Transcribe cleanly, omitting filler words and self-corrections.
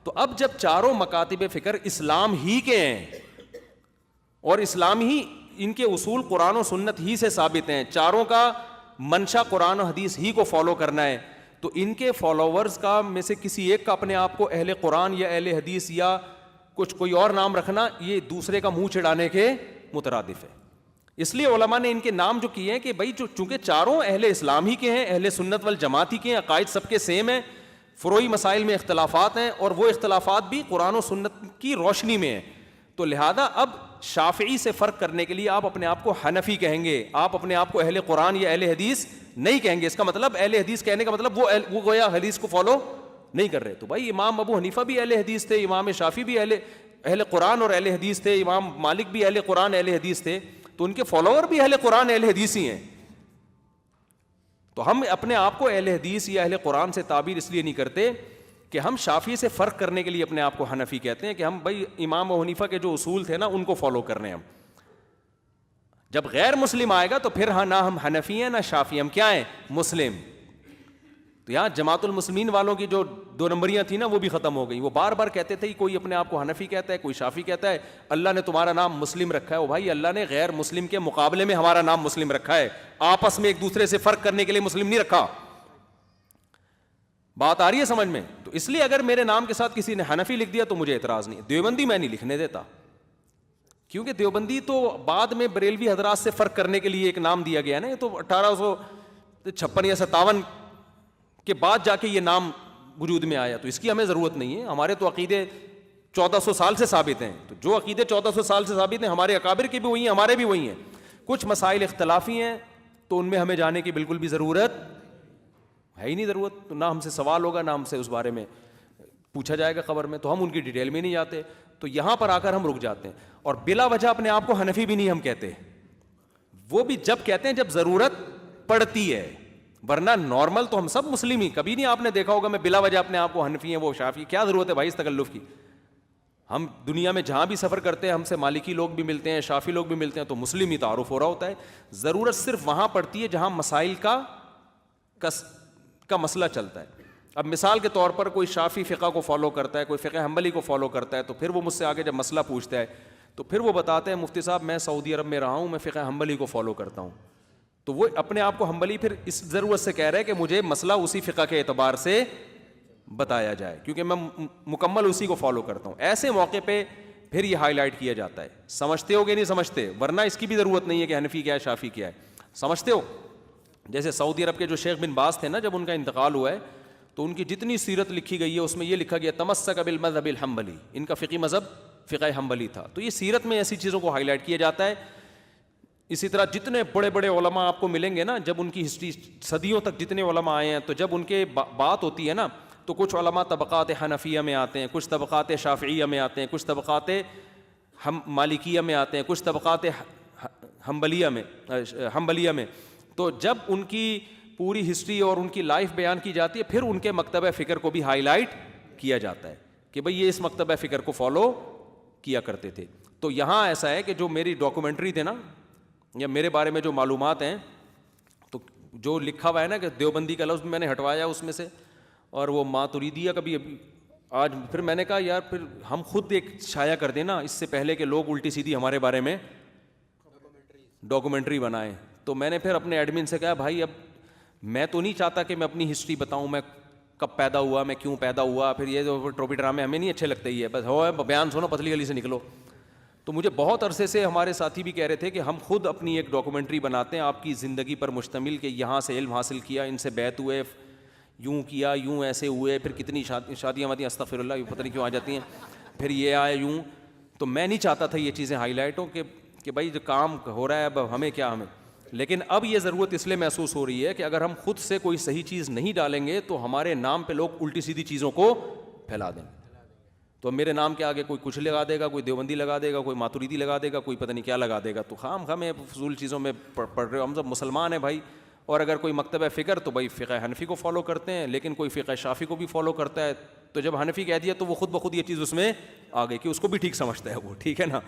تو اب جب چاروں مکاتب فکر اسلام ہی کے ہیں اور اسلام ہی ان کے اصول قرآن و سنت ہی سے ثابت ہیں, چاروں کا منشا قرآن و حدیث ہی کو فالو کرنا ہے, تو ان کے فالوورز کا میں سے کسی ایک کا اپنے آپ کو اہل قرآن یا اہل حدیث یا کچھ کوئی اور نام رکھنا, یہ دوسرے کا منہ چڑھانے کے مترادف ہے. اس لیے علماء نے ان کے نام جو کیے ہیں کہ بھائی چونکہ چاروں اہل اسلام ہی کے ہیں, اہل سنت والجماعت ہی کے ہیں, عقائد سب کے سیم ہیں, فروعی مسائل میں اختلافات ہیں اور وہ اختلافات بھی قرآن و سنت کی روشنی میں ہیں, تو لہذا اب شافعی سے فرق کرنے کے لیے آپ اپنے آپ کو حنفی کہیں گے, آپ اپنے آپ کو اہل قرآن یا اہل حدیث نہیں کہیں گے. اس کا مطلب اہل حدیث کہنے کا مطلب وہ گویا حدیث کو فالو نہیں کر رہے. تو بھائی امام ابو حنیفہ بھی اہل حدیث تھے, امام شافعی بھی اہل قرآن اور اہل حدیث تھے, امام مالک بھی اہل قرآن اہل حدیث تھے, تو ان کے فالوور بھی اہل قرآن اہل حدیث ہی ہیں. تو ہم اپنے آپ کو اہل حدیث یا اہل قرآن سے تعبیر اس لیے نہیں کرتے کہ ہم شافعی سے فرق کرنے کے لیے اپنے آپ کو حنفی کہتے ہیں کہ ہم بھائی امام ابو حنیفہ کے جو اصول تھے نا ان کو فالو کر رہے ہیں. ہم جب غیر مسلم آئے گا تو پھر ہاں نہ ہم حنفی ہیں نہ شافعی, ہم کیا ہیں, مسلم. تو یہاں جماعت المسلمین والوں کی جو 2 نمبریاں تھیں نا وہ بھی ختم ہو گئی. وہ بار بار کہتے تھے کوئی اپنے آپ کو حنفی کہتا ہے, کوئی شافعی کہتا ہے, اللہ نے تمہارا نام مسلم رکھا ہے. وہ بھائی اللہ نے غیر مسلم کے مقابلے میں ہمارا نام مسلم رکھا ہے, آپس میں ایک دوسرے سے فرق کرنے کے لیے مسلم نہیں رکھا. بات آ رہی ہے سمجھ میں؟ تو اس لیے اگر میرے نام کے ساتھ کسی نے حنفی لکھ دیا تو مجھے اعتراض نہیں. دیوبندی میں نہیں لکھنے دیتا, کیونکہ دیوبندی تو بعد میں بریلوی حضرات سے فرق کرنے کے لیے ایک نام دیا گیا نا, یہ تو 1856 یا 57 کے بعد جا کے یہ نام وجود میں آیا, تو اس کی ہمیں ضرورت نہیں ہے. ہمارے تو عقیدے 1400 سال سے ثابت ہیں, تو جو عقیدے 1400 سال سے ثابت ہیں ہمارے اکابر کے بھی وہی ہیں, ہمارے بھی وہی ہیں. کچھ مسائل اختلافی ہیں تو ان میں ہمیں جانے کی بالکل بھی ضرورت ہے ہی نہیں ضرورت, تو نہ ہم سے سوال ہوگا نہ ہم سے اس بارے میں پوچھا جائے گا خبر میں, تو ہم ان کی ڈیٹیل میں نہیں جاتے. تو یہاں پر آ کر ہم رک جاتے ہیں, اور بلا وجہ اپنے آپ کو حنفی بھی نہیں ہم کہتے, وہ بھی جب کہتے ہیں جب ضرورت پڑتی ہے, ورنہ نارمل تو ہم سب مسلم ہی. کبھی نہیں آپ نے دیکھا ہوگا میں بلا وجہ اپنے آپ کو حنفی ہیں وہ شافعی, کیا ضرورت ہے بھائی اس تکلف کی. ہم دنیا میں جہاں بھی سفر کرتے ہیں ہم سے مالکی لوگ بھی ملتے ہیں, شافعی لوگ بھی ملتے ہیں, تو مسلم ہی تعارف ہو رہا ہوتا ہے. ضرورت صرف وہاں پڑتی ہے جہاں مسائل کا مسئلہ چلتا ہے. اب مثال کے طور پر کوئی شافعی فقہ کو فالو کرتا ہے, کوئی فقہ حنبلی کو فالو کرتا ہے, تو پھر وہ مجھ سے آگے جب مسئلہ پوچھتا ہے تو پھر وہ بتاتے ہیں مفتی صاحب میں سعودی عرب میں رہا ہوں, میں فقہ حنبلی کو فالو کرتا ہوں. تو وہ اپنے آپ کو حنبلی پھر اس ضرورت سے کہہ رہے ہیں کہ مجھے مسئلہ اسی فقہ کے اعتبار سے بتایا جائے کیونکہ میں مکمل اسی کو فالو کرتا ہوں. ایسے موقع پہ پھر یہ ہائی لائٹ کیا جاتا ہے. سمجھتے ہو کہ نہیں سمجھتے؟ ورنہ اس کی بھی ضرورت نہیں ہے کہ حنفی کیا ہے شافعی کیا ہے. سمجھتے ہو؟ جیسے سعودی عرب کے جو شیخ بن باز تھے نا, جب ان کا انتقال ہوا ہے تو ان کی جتنی سیرت لکھی گئی ہے اس میں یہ لکھا گیا تمسک بالمذہب الحنبلی, ان کا فقہی مذہب فقہ حنبلی تھا. تو یہ سیرت میں ایسی چیزوں کو ہائی لائٹ کیا جاتا ہے. اسی طرح جتنے بڑے بڑے علماء آپ کو ملیں گے نا, جب ان کی ہسٹری صدیوں تک جتنے علماء آئے ہیں, تو جب ان کے بات ہوتی ہے نا تو کچھ علماء طبقات حنفیہ میں آتے ہیں, کچھ طبقات شافعیہ میں آتے ہیں, کچھ طبقات مالکیہ میں آتے ہیں, کچھ طبقات حنبلیہ میں. تو جب ان کی پوری ہسٹری اور ان کی لائف بیان کی جاتی ہے, پھر ان کے مکتبہ فکر کو بھی ہائی لائٹ کیا جاتا ہے کہ بھئی یہ اس مکتبہ فکر کو فالو کیا کرتے تھے. تو یہاں ایسا ہے کہ جو میری ڈاکومنٹری تھے نا, یا میرے بارے میں جو معلومات ہیں, تو جو لکھا ہوا ہے نا کہ دیوبندی کا لفظ میں نے ہٹوایا اس میں سے, اور وہ ماتریدیہ کا بھی آج پھر میں نے کہا یار پھر ہم خود ایک شائع کر دیں نا, اس سے پہلے کہ لوگ الٹی سیدھی ہمارے بارے میں ڈاکومنٹری بنائیں. تو میں نے پھر اپنے ایڈمن سے کہا بھائی اب میں تو نہیں چاہتا کہ میں اپنی ہسٹری بتاؤں, میں کب پیدا ہوا, میں کیوں پیدا ہوا, پھر یہ جو ٹروپی ڈرامے ہمیں نہیں اچھے لگتے ہی ہے, بس ہو بیان سنو پتلی گلی سے نکلو. تو مجھے بہت عرصے سے ہمارے ساتھی بھی کہہ رہے تھے کہ ہم خود اپنی ایک ڈاکومنٹری بناتے ہیں آپ کی زندگی پر مشتمل, کہ یہاں سے علم حاصل کیا, ان سے بیعت ہوئے, یوں کیا, یوں ایسے ہوئے, پھر کتنی شادیاں وادیاں استغفر اللہ یہ پتہ نہیں کیوں آ جاتی ہیں, پھر یہ آئے یوں. تو میں نہیں چاہتا تھا یہ چیزیں ہائی لائٹ ہوں کہ بھائی جو کام ہو رہا ہے اب ہمیں کیا ہمیں. لیکن اب یہ ضرورت اس لیے محسوس ہو رہی ہے کہ اگر ہم خود سے کوئی صحیح چیز نہیں ڈالیں گے تو ہمارے نام پہ لوگ الٹی سیدھی چیزوں کو پھیلا دیں. تو میرے نام کے آگے کوئی کچھ لگا دے گا, کوئی دیوبندی لگا دے گا, کوئی ماتریدی لگا دے گا, کوئی پتہ نہیں کیا لگا دے گا. تو خام ہمیں فضول چیزوں میں پڑھ رہے ہو, ہم سب مسلمان ہیں بھائی. اور اگر کوئی مکتبہ فکر تو بھائی فقہ حنفی کو فالو کرتے ہیں, لیکن کوئی فقہ شافعی کو بھی فالو کرتا ہے. تو جب حنفی کہہ دیا تو وہ خود بخود یہ چیز اس میں آ گئی کہ اس کو بھی ٹھیک سمجھتا ہے وہ, ٹھیک ہے نا.